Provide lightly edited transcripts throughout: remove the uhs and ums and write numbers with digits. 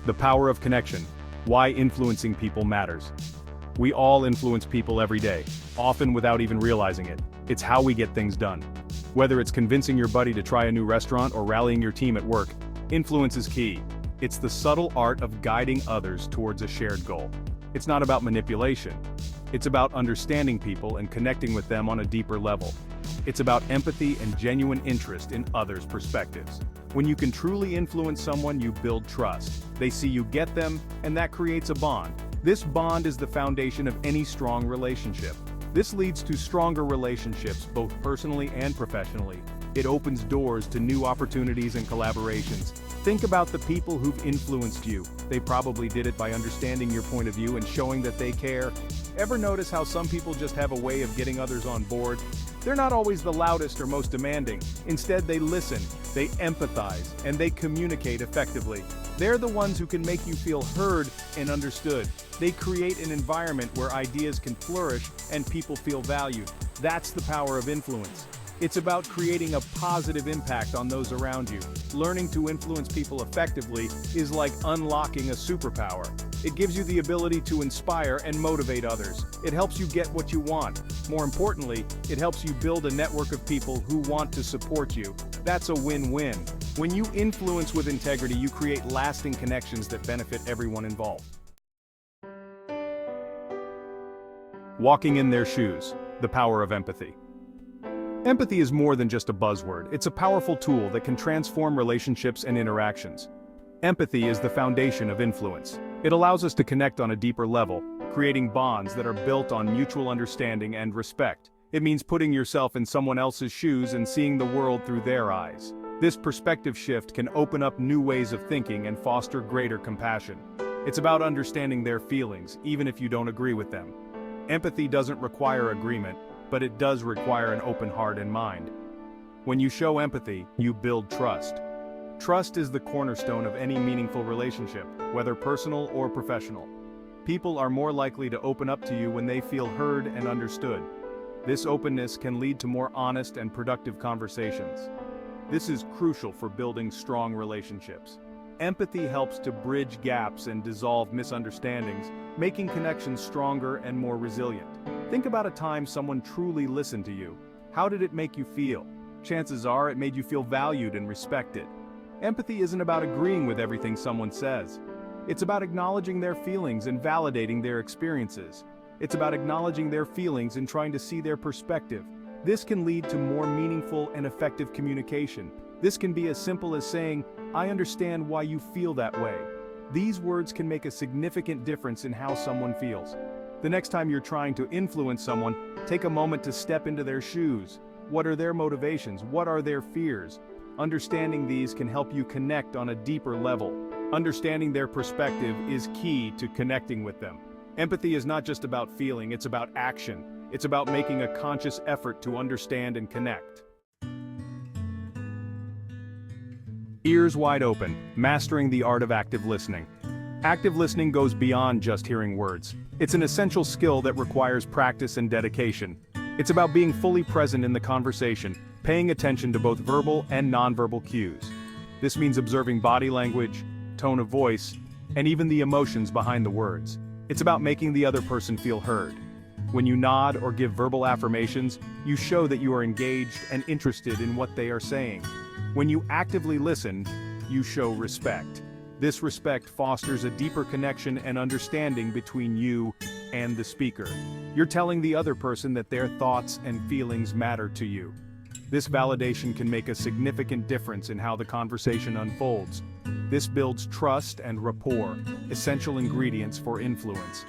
The power of connection. Why influencing people matters. We all influence people every day, often without even realizing it. It's how we get things done. Whether it's convincing your buddy to try a new restaurant or rallying your team at work, influence is key. It's the subtle art of guiding others towards a shared goal. It's not about manipulation. It's about understanding people and connecting with them on a deeper level. It's about empathy and genuine interest in others' perspectives. When you can truly influence someone, you build trust. They see you get them, and that creates a bond. This bond is the foundation of any strong relationship. This leads to stronger relationships, both personally and professionally. It opens doors to new opportunities and collaborations. Think about the people who've influenced you. They probably did it by understanding your point of view and showing that they care. Ever notice how some people just have a way of getting others on board? They're not always the loudest or most demanding. Instead, they listen, they empathize, and they communicate effectively. They're the ones who can make you feel heard and understood. They create an environment where ideas can flourish and people feel valued. That's the power of influence. It's about creating a positive impact on those around you. Learning to influence people effectively is like unlocking a superpower. It gives you the ability to inspire and motivate others. It helps you get what you want. More importantly, it helps you build a network of people who want to support you. That's a win-win. When you influence with integrity, you create lasting connections that benefit everyone involved. Walking in their shoes. The power of empathy. Empathy is more than just a buzzword. It's a powerful tool that can transform relationships and interactions. Empathy is the foundation of influence. It allows us to connect on a deeper level, creating bonds that are built on mutual understanding and respect. It means putting yourself in someone else's shoes and seeing the world through their eyes. This perspective shift can open up new ways of thinking and foster greater compassion. It's about understanding their feelings, even if you don't agree with them. Empathy doesn't require agreement, but it does require an open heart and mind. When you show empathy, you build trust. Trust is the cornerstone of any meaningful relationship, whether personal or professional. People are more likely to open up to you when they feel heard and understood. This openness can lead to more honest and productive conversations. This is crucial for building strong relationships. Empathy helps to bridge gaps and dissolve misunderstandings, making connections stronger and more resilient. Think about a time someone truly listened to you. How did it make you feel? Chances are it made you feel valued and respected. Empathy isn't about agreeing with everything someone says. It's about acknowledging their feelings and validating their experiences. It's about acknowledging their feelings and trying to see their perspective. This can lead to more meaningful and effective communication. This can be as simple as saying, "I understand why you feel that way." These words can make a significant difference in how someone feels. The next time you're trying to influence someone, take a moment to step into their shoes. What are their motivations? What are their fears? Understanding these can help you connect on a deeper level. Understanding their perspective is key to connecting with them. Empathy is not just about feeling, it's about action. It's about making a conscious effort to understand and connect. Ears wide open, mastering the art of active listening. Active listening goes beyond just hearing words. It's an essential skill that requires practice and dedication. It's about being fully present in the conversation, paying attention to both verbal and nonverbal cues. This means observing body language, tone of voice, and even the emotions behind the words. It's about making the other person feel heard. When you nod or give verbal affirmations, you show that you are engaged and interested in what they are saying. When you actively listen, you show respect. This respect fosters a deeper connection and understanding between you and the speaker. You're telling the other person that their thoughts and feelings matter to you. This validation can make a significant difference in how the conversation unfolds. This builds trust and rapport, essential ingredients for influence.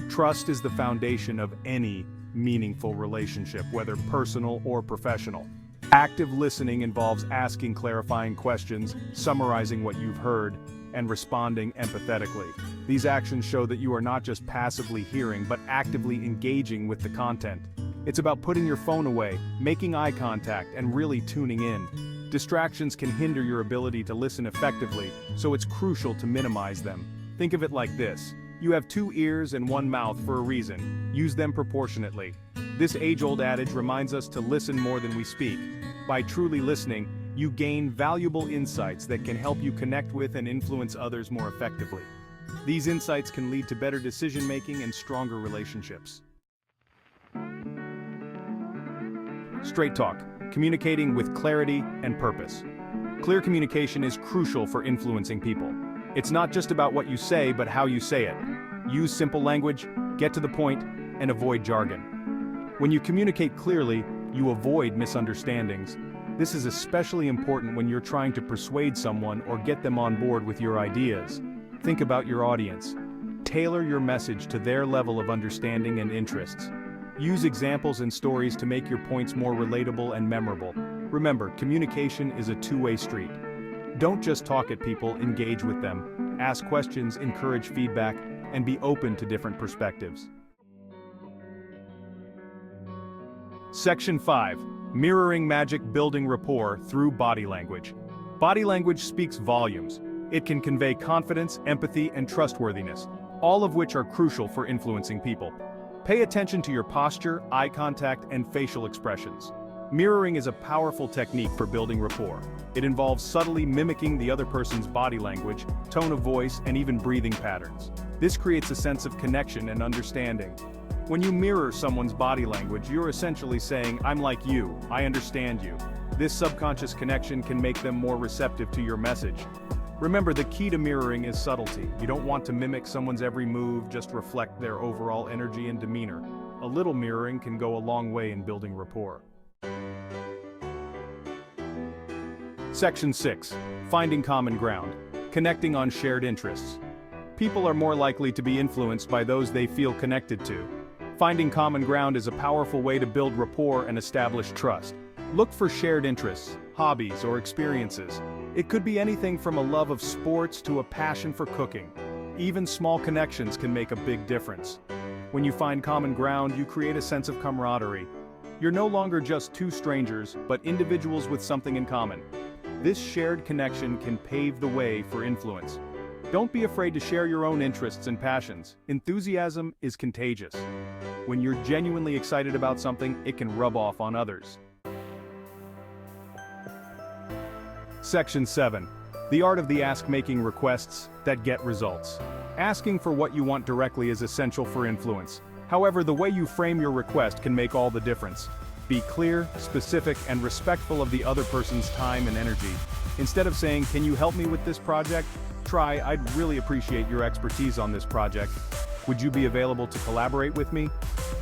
Trust is the foundation of any meaningful relationship, whether personal or professional. Active listening involves asking clarifying questions, summarizing what you've heard, and responding empathetically. These actions show that you are not just passively hearing, but actively engaging with the content. It's about putting your phone away, making eye contact, and really tuning in. Distractions can hinder your ability to listen effectively, so it's crucial to minimize them. Think of it like this. You have 2 ears and 1 mouth for a reason. Use them proportionately. This age-old adage reminds us to listen more than we speak. By truly listening, you gain valuable insights that can help you connect with and influence others more effectively. These insights can lead to better decision-making and stronger relationships. Straight talk, communicating with clarity and purpose. Clear communication is crucial for influencing people. It's not just about what you say, but how you say it. Use simple language, get to the point, and avoid jargon. When you communicate clearly, you avoid misunderstandings. This is especially important when you're trying to persuade someone or get them on board with your ideas. Think about your audience. Tailor your message to their level of understanding and interests. Use examples and stories to make your points more relatable and memorable. Remember, communication is a two-way street. Don't just talk at people, engage with them. Ask questions, encourage feedback, and be open to different perspectives. Section 5. Mirroring magic, building rapport through body language. Body language speaks volumes. It can convey confidence, empathy, and trustworthiness, all of which are crucial for influencing people. Pay attention to your posture, eye contact, and facial expressions. Mirroring is a powerful technique for building rapport. It involves subtly mimicking the other person's body language, tone of voice, and even breathing patterns. This creates a sense of connection and understanding. When you mirror someone's body language, you're essentially saying, "I'm like you, I understand you." This subconscious connection can make them more receptive to your message. Remember, the key to mirroring is subtlety. You don't want to mimic someone's every move, just reflect their overall energy and demeanor. A little mirroring can go a long way in building rapport. Section 6. Finding common ground. Connecting on shared interests. People are more likely to be influenced by those they feel connected to. Finding common ground is a powerful way to build rapport and establish trust. Look for shared interests, hobbies, or experiences. It could be anything from a love of sports to a passion for cooking. Even small connections can make a big difference. When you find common ground, you create a sense of camaraderie. You're no longer just two strangers, but individuals with something in common. This shared connection can pave the way for influence. Don't be afraid to share your own interests and passions. Enthusiasm is contagious. When you're genuinely excited about something, it can rub off on others. Section 7. The art of the ask, making requests that get results. Asking for what you want directly is essential for influence. However, the way you frame your request can make all the difference. Be clear, specific, and respectful of the other person's time and energy. Instead of saying, "Can you help me with this project?" Try, "I'd really appreciate your expertise on this project. Would you be available to collaborate with me?"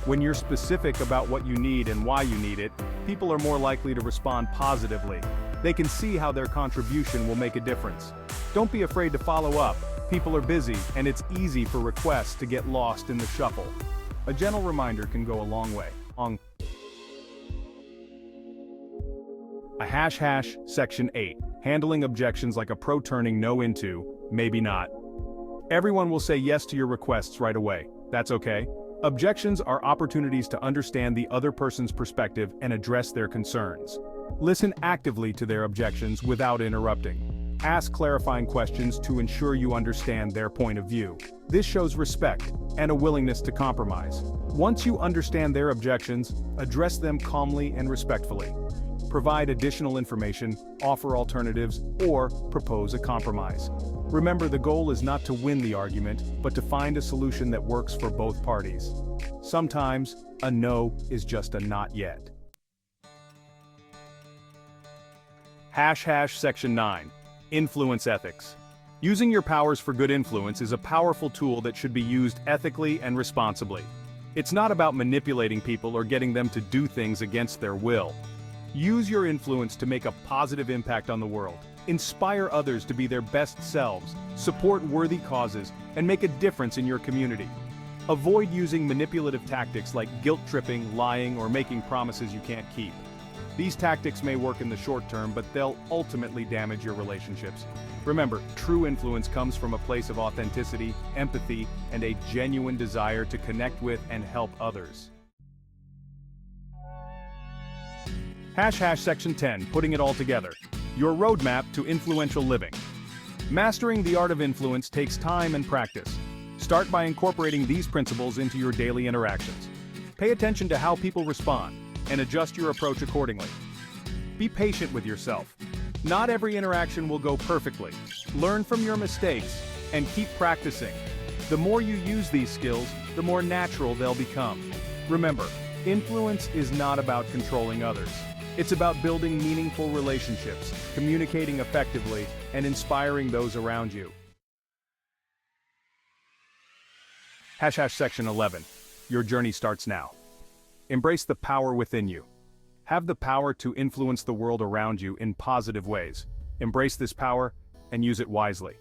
When you're specific about what you need and why you need it, people are more likely to respond positively. They can see how their contribution will make a difference. Don't be afraid to follow up. People are busy, and it's easy for requests to get lost in the shuffle. A gentle reminder can go a long way. Section 8. Handling objections like a pro, turning no into, maybe not. Everyone will say yes to your requests right away. That's okay. Objections are opportunities to understand the other person's perspective and address their concerns. Listen actively to their objections without interrupting. Ask clarifying questions to ensure you understand their point of view. This shows respect and a willingness to compromise. Once you understand their objections, address them calmly and respectfully. Provide additional information, offer alternatives, or propose a compromise. Remember, the goal is not to win the argument, but to find a solution that works for both parties. Sometimes, a no is just a not yet. Section 9. Influence ethics. Using your powers for good influence is a powerful tool that should be used ethically and responsibly. It's not about manipulating people or getting them to do things against their will. Use your influence to make a positive impact on the world. Inspire others to be their best selves, support worthy causes, and make a difference in your community. Avoid using manipulative tactics like guilt-tripping, lying, or making promises you can't keep. These tactics may work in the short term, but they'll ultimately damage your relationships. Remember, true influence comes from a place of authenticity, empathy, and a genuine desire to connect with and help others. Section 10. Putting it all together. Your roadmap to influential living. Mastering the art of influence takes time and practice. Start by incorporating these principles into your daily interactions. Pay attention to how people respond, and adjust your approach accordingly. Be patient with yourself. Not every interaction will go perfectly. Learn from your mistakes and keep practicing. The more you use these skills, the more natural they'll become. Remember, influence is not about controlling others. It's about building meaningful relationships, communicating effectively, and inspiring those around you. Section 11. Your journey starts now. Embrace the power within you. Have the power to influence the world around you in positive ways. Embrace this power and use it wisely.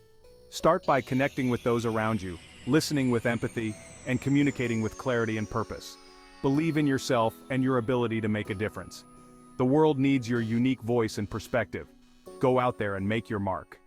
Start by connecting with those around you, listening with empathy, and communicating with clarity and purpose. Believe in yourself and your ability to make a difference. The world needs your unique voice and perspective. Go out there and make your mark.